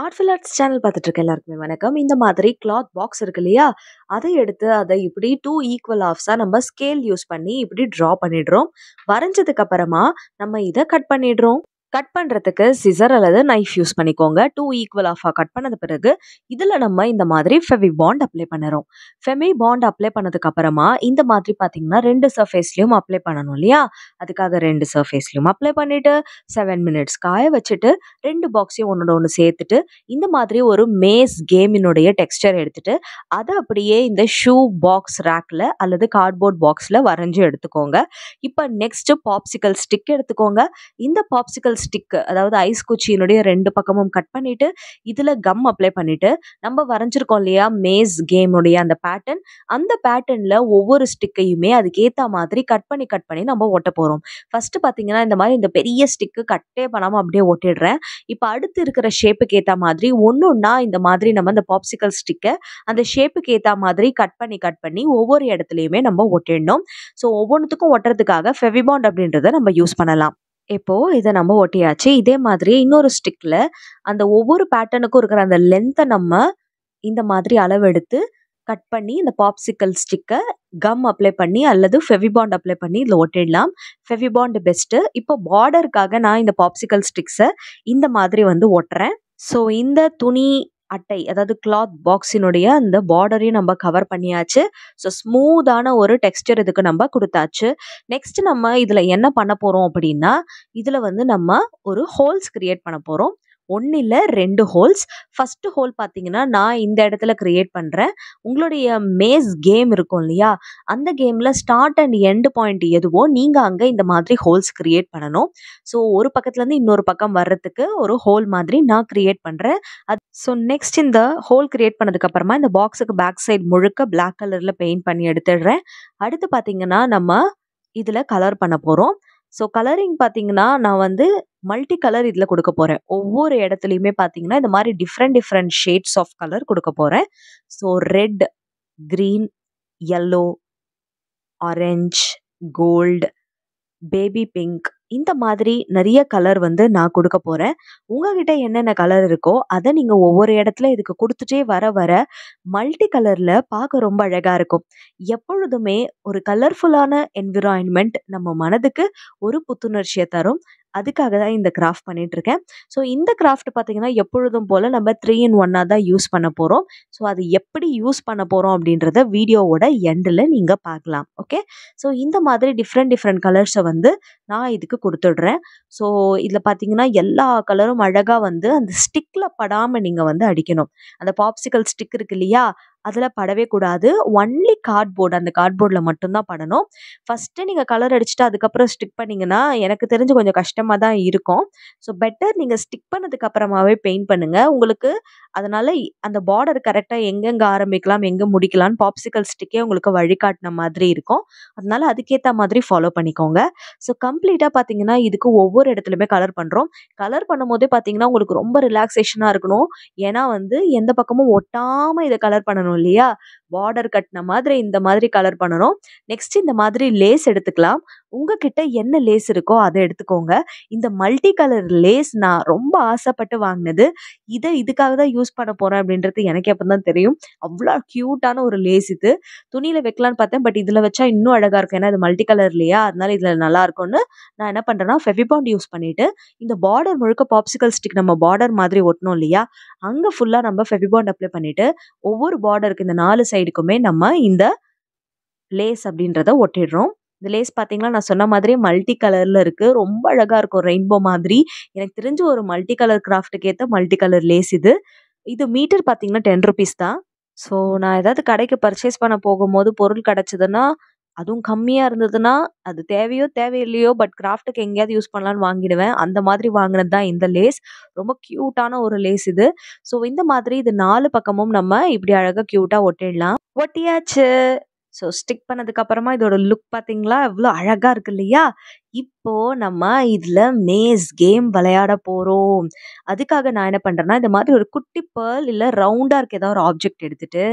Artful arts channel பார்த்துட்டு இருக்க எல்லாருக்குமே வணக்கம். இந்த மாதிரி கிளாத் பாக்ஸ் இருக்கு இல்லையா? அதை எடுத்து அதை இப்படி 2 ஈக்குவல் ஹால்ஃப்ஸா நம்ம ஸ்கேல் யூஸ் பண்ணி இப்படி டிரா பண்ணிடுறோம். வரைஞ்சதுக்கு அப்புறமா நம்ம இத கட் பண்ணிடுறோம். கட் பண்றதுக்கு சிசர் அல்லது நைஃப் யூஸ் பண்ணிக்கோங்க. 2 ஈக்குவல் ஹால்ஃபா கட் பண்ணது பிறகு இதுல நம்ம இந்த மாதிரி ஃபெவி பாண்ட் அப்ளை பண்ணுறோம். ஃபெவி பாண்ட் அப்ளை பண்ணதுக்கு அப்புறமா இந்த மாதிரி பார்த்தீங்கன்னா 2 சர்ஃபேஸ்லயும் அப்ளை பண்ணணும் இல்லையா? அதுக்காக 2 சர்ஃபேஸ்லயும் அப்ளை பண்ணிட்டு 7 மினிட்ஸ் காய வச்சுட்டு 2 பாக்ஸையும் ஒன்னோட ஒன்று சேர்த்துட்டு இந்த மாதிரி ஒரு மேஸ் கேமினுடைய டெக்ஸ்டர் எடுத்துட்டு அதை அப்படியே இந்த ஷூ பாக்ஸ் ரேக்ல அல்லது கார்ட்போர்ட் பாக்ஸ்ல வரைஞ்சு எடுத்துக்கோங்க. இப்போ நெக்ஸ்ட் பாப்சிக்கல் ஸ்டிக் எடுத்துக்கோங்க. இந்த பாப்சிக்கல் ஸ்டிக் அதாவது ஐஸ் குச்சியினுடைய 2 பக்கமும் கட் பண்ணிட்டு இதுல கம் அப்ளை பண்ணிட்டு நம்ம வரைஞ்சிருக்கோம் இல்லையா மேஸ் கேமுடைய அந்த பேட்டர்ன், அந்த பேட்டர்ன்ல ஒவ்வொரு ஸ்டிக்கையுமே அதுக்கு ஏத்த மாதிரி கட் பண்ணி நம்ம ஒட்ட போறோம். ஃபர்ஸ்ட் பாத்தீங்கன்னா இந்த மாதிரி இந்த பெரிய ஸ்டிக்கு கட்டே பண்ணாம அப்படியே ஒட்டிடுறேன். இப்போ அடுத்து இருக்கிற ஷேப்புக்கு ஏத்த மாதிரி ஒன்னொன்னா இந்த மாதிரி நம்ம இந்த பாப்சிக்கல் ஸ்டிக்கை அந்த ஷேப்புக்கு ஏத்த மாதிரி கட் பண்ணி ஒவ்வொரு இடத்துலயுமே நம்ம ஒட்டிடணும். ஸோ ஒவ்வொன்றுத்துக்கும் ஒட்டுறதுக்காக ஃபெவிபாண்ட் அப்படின்றத நம்ம யூஸ் பண்ணலாம். இப்போ இதை நம்ம ஒட்டியாச்சு. இதே மாதிரி இன்னொரு ஸ்டிக்ல அந்த ஒவ்வொரு பேட்டர்னுக்கும் இருக்கிற அந்த லென்த்தை நம்ம இந்த மாதிரி அளவெடுத்து கட் பண்ணி இந்த பாப்சிக்கல் ஸ்டிக்கை கம் அப்ளை பண்ணி அல்லது ஃபெவிபாண்ட் அப்ளை பண்ணி இதில் ஒட்டிடலாம். ஃபெவிபாண்ட் பெஸ்ட்டு. இப்போ பார்டருக்காக நான் இந்த பாப்சிக்கல் ஸ்டிக்ஸை இந்த மாதிரி வந்து ஒட்டுறேன். ஸோ இந்த துணி அட்டை அதாவது கிளாத் பாக்ஸினுடைய அந்த பார்டரையும் நம்ம கவர் பண்ணியாச்சு. ஸோ ஸ்மூத்தான ஒரு டெக்ஸ்டர் இதுக்கு நம்ம கொடுத்தாச்சு. நெக்ஸ்ட் நம்ம இதில் என்ன பண்ண போகிறோம் அப்படின்னா இதில் வந்து நம்ம ஒரு ஹோல்ஸ் கிரியேட் பண்ண போகிறோம். 1 இல்ல 2 ஹோல்ஸ். ஃபர்ஸ்ட் ஹோல் பார்த்தீங்கன்னா நான் இந்த இடத்துல கிரியேட் பண்ணுறேன். உங்களுடைய மேஸ் கேம் இருக்கும் இல்லையா? அந்த கேமில் ஸ்டார்ட் அண்ட் எண்ட் பாயிண்ட் எதுவோ நீங்கள் அங்கே இந்த மாதிரி ஹோல்ஸ் கிரியேட் பண்ணணும். ஸோ ஒரு பக்கத்துலேருந்து இன்னொரு பக்கம் வர்றதுக்கு ஒரு ஹோல் மாதிரி நான் கிரியேட் பண்ணுறேன். ஸோ நெக்ஸ்ட் இந்த ஹோல் கிரியேட் பண்ணதுக்கு அப்புறமா இந்த பாக்ஸுக்கு பேக் சைடு முழுக்க பிளாக் கலரில் பெயிண்ட் பண்ணி எடுத்துடுறேன். அடுத்து பார்த்தீங்கன்னா நம்ம இதில் கலர் பண்ண போகிறோம். ஸோ கலரிங் பார்த்தீங்கன்னா நான் வந்து மல்டி கலர் இதில் கொடுக்க போகிறேன். ஒவ்வொரு இடத்துலையுமே பார்த்தீங்கன்னா இந்த மாதிரி டிஃப்ரெண்ட் ஷேட்ஸ் ஆஃப் கலர் கொடுக்க போகிறேன். So red, green, yellow, orange, gold, baby pink இந்த மாதிரி நிறைய கலர் வந்து நான் கொடுக்க போகிறேன். உங்ககிட்ட என்னென்ன கலர் இருக்கோ அதை நீங்கள் ஒவ்வொரு இடத்துல இதுக்கு கொடுத்துட்டே வர வர மல்டி கலரில் பார்க்க ரொம்ப அழகாக இருக்கும். எப்பொழுதுமே ஒரு கலர்ஃபுல்லான என்விரான்மெண்ட் நம்ம மனதுக்கு ஒரு புத்துணர்ச்சியை தரும். அதுக்காக தான் இந்த கிராஃப்ட் பண்ணிட்டு இருக்கேன். ஸோ இந்த கிராஃப்ட் பார்த்தீங்கன்னா எப்பொழுதும் போல் நம்ம 3 in 1 தான் யூஸ் பண்ண போகிறோம். ஸோ அது எப்படி யூஸ் பண்ண போகிறோம் அப்படின்றத வீடியோவோட எண்டில் நீங்கள் பார்க்கலாம். ஓகே. ஸோ இந்த மாதிரி டிஃப்ரெண்ட் கலர்ஸை வந்து நான் இதுக்கு கொடுத்துடுறேன். ஸோ இதில் பார்த்தீங்கன்னா எல்லா கலரும் அழகாக வந்து அந்த ஸ்டிக்கில் படாமல் நீங்கள் வந்து அடிக்கணும். அந்த பாப்சிக்கல் ஸ்டிக் இருக்கு இல்லையா? அதில் படவே கூடாது. ஒன்லி கார்ட்போர்டு, அந்த கார்ட்போர்டில் மட்டும்தான் படணும். ஃபஸ்ட்டு நீங்கள் கலர் அடிச்சுட்டு அதுக்கப்புறம் ஸ்டிக் பண்ணிங்கன்னா எனக்கு தெரிஞ்சு கொஞ்சம் கஷ்டமாக தான் இருக்கும். ஸோ பெட்டர் நீங்கள் ஸ்டிக் பண்ணதுக்கு அப்புறமாவே பெயிண்ட் பண்ணுங்கள். உங்களுக்கு அதனால் அந்த பார்டர் கரெக்டாக எங்கெங்கே ஆரம்பிக்கலாம் எங்கே முடிக்கலாம்னு பாப்சிக்கல் ஸ்டிக்கே உங்களுக்கு வழிகாட்டின மாதிரி இருக்கும். அதனால அதுக்கேற்ற மாதிரி ஃபாலோ பண்ணிக்கோங்க. ஸோ கம்ப்ளீட்டாக பார்த்தீங்கன்னா இதுக்கு ஒவ்வொரு இடத்துலையுமே கலர் பண்ணுறோம். கலர் பண்ணும்போதே பார்த்தீங்கன்னா உங்களுக்கு ரொம்ப ரிலாக்ஸேஷனாக இருக்கணும். ஏன்னா வந்து எந்த பக்கமும் ஒட்டாமல் இதை கலர் பண்ணணும் இல்லையா? பார்டர் கட்டின மாதிரி இந்த மாதிரி கலர் பண்ணணும். நெக்ஸ்ட் இந்த மாதிரி லேஸ் எடுத்துக்கலாம். உங்ககிட்ட என்ன லேஸ் இருக்கோ அதை எடுத்துக்கோங்க. இந்த மல்டி கலர் லேஸ் நான் ரொம்ப ஆசைப்பட்டு வாங்கினது. இதை இதுக்காக தான் யூஸ் பண்ண போகிறேன் அப்படின்றது எனக்கு எப்போ தான் தெரியும். அவ்வளோ க்யூட்டான ஒரு லேஸ் இது. துணியில் வைக்கலான்னு பார்த்தேன். பட் இதில் வச்சா இன்னும் அழகாக இருக்கும். ஏன்னா இது மல்டி கலர் இல்லையா? அதனால இதில் நல்லா இருக்கும்னு நான் என்ன பண்ணுறேன்னா ஃபெவிபாண்ட் யூஸ் பண்ணிட்டு இந்த பார்டர் முழுக்க பாப்சிக்கல் ஸ்டிக் நம்ம பார்டர் மாதிரி ஒட்டணும் இல்லையா? அங்கே ஃபுல்லாக நம்ம ஃபெவிபாண்ட் அப்ளை பண்ணிட்டு ஒவ்வொரு பார்டருக்கு இந்த 4 சைடுக்குமே நம்ம இந்த லேஸ் அப்படின்றத ஒட்டிடுறோம். இந்த லேஸ் பார்த்தீங்கன்னா நான் சொன்ன மாதிரியே மல்டி கலரில் இருக்குது. ரொம்ப அழகாக இருக்கும். ரெயின்போ மாதிரி. எனக்கு தெரிஞ்ச ஒரு மல்டி கலர் கிராஃப்ட்டுக்கு ஏற்ற மல்டி கலர் லேஸ் இது. இது மீட்டர் பார்த்தீங்கன்னா 10 rupees தான். ஸோ நான் ஏதாவது கடைக்கு பர்ச்சேஸ் பண்ண போகும்போது பொருள் கிடச்சிதுன்னா அதுவும் கம்மியாக இருந்ததுன்னா அது தேவையோ தேவையில்லையோ பட் கிராஃப்ட்டுக்கு எங்கேயாவது யூஸ் பண்ணலான்னு வாங்கிடுவேன். அந்த மாதிரி வாங்கினது தான் இந்த லேஸ். ரொம்ப க்யூட்டான ஒரு லேஸ் இது. ஸோ இந்த மாதிரி இது 4 பக்கமும் நம்ம இப்படி அழகாக க்யூட்டாக ஒட்டிடலாம். ஒட்டியாச்சு. ஸோ ஸ்டிக் பண்ணதுக்கு அப்புறமா இதோட லுக் பார்த்தீங்களா எவ்வளோ அழகாக இருக்கு இல்லையா? இப்போ நம்ம இதில் மேஸ் கேம் விளையாட போகிறோம். அதுக்காக நான் என்ன பண்ணுறேன்னா இந்த மாதிரி ஒரு குட்டி பேர்ல் இல்லை ரவுண்டாக இருக்க ஏதாவது ஒரு ஆப்ஜெக்ட் எடுத்துட்டு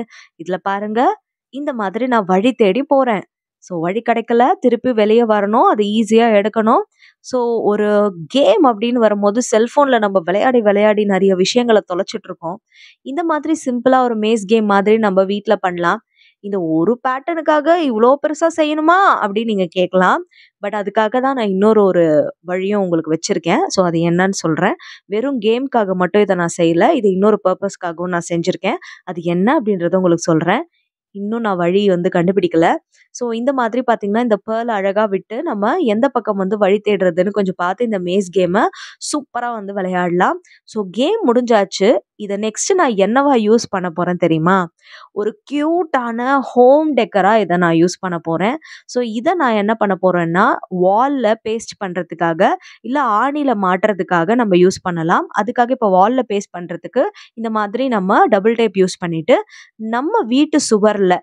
இதில் பாருங்க இந்த மாதிரி நான் வழி தேடி போகிறேன். ஸோ வழி கிடைக்கல, திருப்பி வெளிய வரணும். அது ஈஸியா எடுக்கணும். ஸோ ஒரு கேம் அப்படின்னு வரும்போது செல்ஃபோன்ல நம்ம விளையாடி, விளையாடி நெறைய விஷயங்கள தொலைச்சுட்ருக்கோம். இந்த மாதிரி சிம்பிளா ஒரு மேஸ் கேம் மாதிரி நம்ம வீட்ல பண்ணலாம். இந்த ஒரு பேட்டர்னுக்காக இவ்ளோ பெருசா செய்யணுமா? அப்படின்னு நீங்க கேட்கலாம். பட் அதுக்காக தான் நான் இன்னொரு வழியும் உங்களுக்கு வச்சிருக்கேன். ஸோ அது என்னன்னு சொல்றேன். வெறும் கேம்க்காக மட்டும் இத நான் செய்யல. இது இன்னொரு பர்ப்பஸ்க்காகவும் நான் செஞ்சிருக்கேன். அது என்ன அப்படின்றத உங்களுக்கு சொல்றேன். இன்னும் நான் வழி கண்டுபிடிக்கல. ஸோ இந்த மாதிரி பார்த்தீங்கன்னா, இந்த பேர்ல் அழகா விட்டு நம்ம எந்த பக்கம் வழி தேடுறதுன்னு கொஞ்சம் பார்த்து இந்த மேஸ் கேம சூப்பரா விளையாடலாம். ஸோ கேம் முடிஞ்சாச்சு. இத நெக்ஸ்ட் நான் என்னவா யூஸ் பண்ண போறேன் தெரியுமா? ஒரு கியூட்டான ஹோம் டெக்கரா இத நான் யூஸ் பண்ண போறேன். ஸோ இத நான் என்ன பண்ண போறேன்னா, வால்ல பேஸ்ட் பண்றதுக்காக, இல்ல ஆணில மாட்டுறதுக்காக நம்ம யூஸ் பண்ணலாம். அதுக்காக இப்ப வால்ல பேஸ்ட் பண்றதுக்கு இந்த மாதிரி நம்ம டபுள் டேப் யூஸ் பண்ணிட்டு, நம்ம வீட்டு சுவர்ல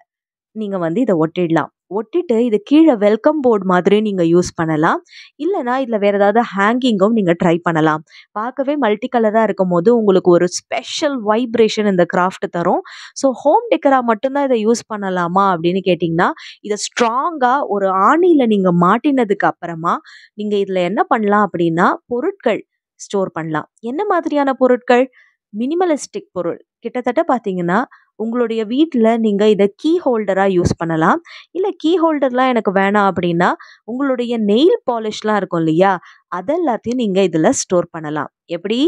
நீங்க இத ஒட்டிடலாம். ஒட்டிட்டு இது கீழ வெல்கம் போர்ட் மாதிரி நீங்க யூஸ் பண்ணலாம். இல்லன்னா இதுல வேற ஏதாவது ஹேங்கிங்கும் நீங்க ட்ரை பண்ணலாம். பார்க்கவே மல்டி கலரா இருக்கும்போது உங்களுக்கு ஒரு ஸ்பெஷல் வைப்ரேஷன் இந்த கிராஃப்ட் தரும். ஸோ ஹோம் டெக்கரா மட்டும் தான் இத யூஸ் பண்ணலாமா அப்படின்னு கேட்டீங்கன்னா, இத ஸ்ட்ராங்கா ஒரு ஆணியில நீங்க மாட்டினதுக்கு அப்புறமா, நீங்க இதுல என்ன பண்ணலாம் அப்படின்னா, பொருட்கள் ஸ்டோர் பண்ணலாம். என்ன மாதிரியான பொருட்கள்? மினிமலிஸ்டிக் பொருள். கிட்டத்தட்ட பார்த்தீங்கன்னா, உங்களுடைய வீட்ல நீங்க இத கீ ஹோல்டரா யூஸ் பண்ணலாம். இல்ல கீ ஹோல்டர்லாம் எனக்கு வேணாம் அப்படின்னா, உங்களுடைய நெயில் பாலிஷ்லாம் இருக்கும் இல்லையா? அதெல்லாத்தையும் நீங்க இதுல ஸ்டோர் பண்ணலாம். எப்படி?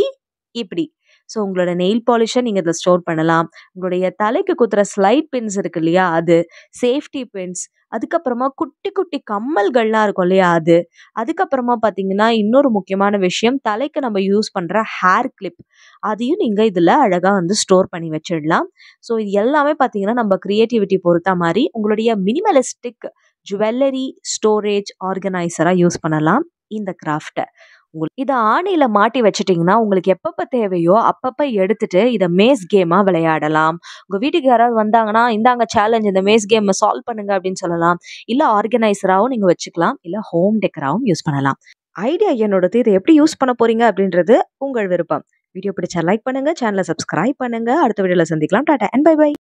இப்படி. ஸோ உங்களோட நெயில் பாலிஷ நீங்க இதுல ஸ்டோர் பண்ணலாம். உங்களுடைய தலைக்கு குத்துற ஸ்லைட் பின்ஸ் இருக்கு இல்லையா? அது. Safety pins. அதுக்கப்புறமா குட்டி, குட்டி கம்மல்கள்லாம் இருக்கும் இல்லையா? அது. அதுக்கப்புறமா பார்த்தீங்கன்னா, இன்னொரு முக்கியமான விஷயம் தலைக்கு நம்ம யூஸ் பண்ற ஹேர் கிளிப். அதையும் நீங்க இதுல அழகா ஸ்டோர் பண்ணி வச்சிடலாம். ஸோ இது எல்லாமே பார்த்தீங்கன்னா, நம்ம கிரியேட்டிவிட்டி பொறுத்தா மாரி உங்களுடைய மினிமலிஸ்டிக் ஜுவல்லரி ஸ்டோரேஜ் ஆர்கனைசரா யூஸ் பண்ணலாம் இந்த கிராஃப்ட்ட. இத ஆணியில மாட்டி வச்சுட்டீங்கன்னா, உங்களுக்கு எப்பப்ப தேவையோ அப்பப்ப எடுத்துட்டு இத மேஸ் கேமா விளையாடலாம். உங்க வீட்டுக்கு யாராவது வந்தாங்கன்னா, "இந்தாங்க சேலஞ்ச் இந்த மேஸ் கேம சால்வ் பண்ணுங்க" அப்படின்னு சொல்லலாம். இல்ல ஆர்கனைசராவும் நீங்க வச்சுக்கலாம். இல்ல ஹோம் டெக்கராவும் யூஸ் பண்ணலாம். ஐடியா என்னோடது. இத எப்படி யூஸ் பண்ண போறீங்க அப்படின்றது உங்கள் விருப்பம். வீடியோ பிடிச்சா லைக் பண்ணுங்க. சேனல சப்ஸ்கிரைப் பண்ணுங்க. அடுத்த வீடியோல சந்திக்கலாம். Tata and bye by.